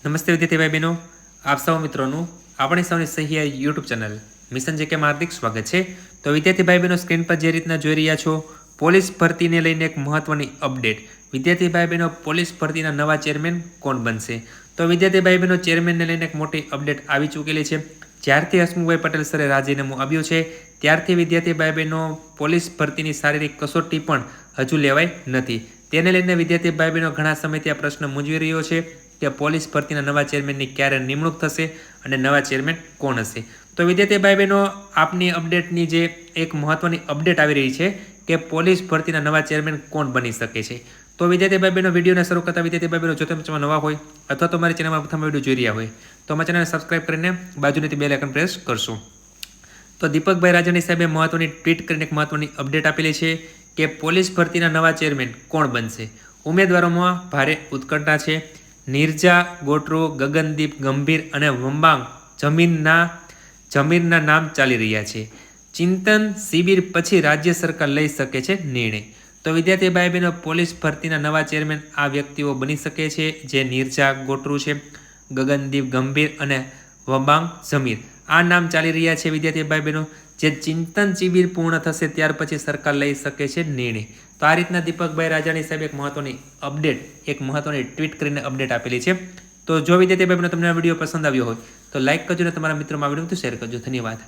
નમસ્તે વિદ્યાર્થી ભાઈ બહેનો, આપ સૌ મિત્રોનું આપણી સૌની સહી યુટ્યુબ ચેનલ મિશન જે કે હાર્દિક સ્વાગત છે। તો વિદ્યાર્થી ભાઈ બહેનો, સ્ક્રીન પર જે રીતના જોઈ રહ્યા છો, પોલીસ ભરતીને લઈને એક મહત્વની અપડેટ। વિદ્યાર્થી ભાઈ બહેનો, પોલીસ ભરતીના નવા ચેરમેન કોણ બનશે? તો વિદ્યાર્થી ભાઈ બહેનો, ચેરમેનને લઈને એક મોટી અપડેટ આવી ચૂકેલી છે। જ્યારથી હસમુખભાઈ પટેલ સરે રાજીનામું આપ્યું છે ત્યારથી વિદ્યાર્થી ભાઈ બહેનો, પોલીસ ભરતીની શારીરિક કસોટી પણ હજુ લેવાઈ નથી। તેને લઈને વિદ્યાર્થી ભાઈ બહેનો ઘણા સમયથી આ પ્રશ્ન મૂંઝવી રહ્યો છે કે પોલીસ ભરતીના નવા ચેરમેનની ક્યારે નિમણૂક થશે અને નવા ચેરમેન કોણ હશે। તો વિદ્યાર્થી ભાઈ બહેનો, આપની અપડેટની જે એક મહત્વની અપડેટ આવી રહી છે કે પોલીસ ભરતીના નવા ચેરમેન કોણ બની શકે છે। તો વિદ્યાર્થી ભાઈ બહેનો, વિડીયોને શરૂ કરતા વિદ્યાર્થી ભાઈ બહેનો, જો તમે નવા હોય અથવા તો મારી ચેનલમાં પ્રથમ વિડીયો જોઈ રહ્યા હોય તો અમારી ચેનલને સબસ્ક્રાઇબ કરીને બાજુની બેલ આઇકન પ્રેસ કરશો। તો દીપકભાઈ રાજાણી સાહેબે મહત્વની ટ્વીટ કરીને એક મહત્વની અપડેટ આપેલી છે કે પોલીસ ભરતીના નવા ચેરમેન કોણ બનશે। ઉમેદવારોમાં ભારે ઉત્કંઠા છે। નીરજા ગોટરો, ગગનદીપ ગંભીર અને વંબાંગ જમીરના નામ ચાલી રહ્યા છે। ચિંતન શિબિર પછી રાજ્ય સરકાર લઈ શકે છે નિર્ણય। તો વિદ્યાર્થી ભાઈ બહેનો, પોલીસ ભરતીના નવા ચેરમેન આ વ્યક્તિઓ બની શકે છે, જે નીરજા ગોટરુ છે, ગગનદીપ ગંભીર અને વંબાંગ જમીર આ નામ ચાલી રહ્યા છે। વિદ્યાર્થી ભાઈ બહેનો, જે ચિંતન શિબિર પૂર્ણ થશે ત્યાર પછી સરકાર લઈ શકે છે નિર્ણય। તો આ રીતના દીપકભાઈ રાજાણી સાહેબ એક મહત્વની અપડેટ, એક મહત્વની ટ્વીટ કરીને અપડેટ આપેલી છે। તો જો વિદ્યાર્થી ભાઈ બહેનો તમને આ વિડીયો પસંદ આવ્યો હોય તો લાઇક કરજો અને તમારા મિત્રોમાં આ વિડીયો શેર કરજો। ધન્યવાદ।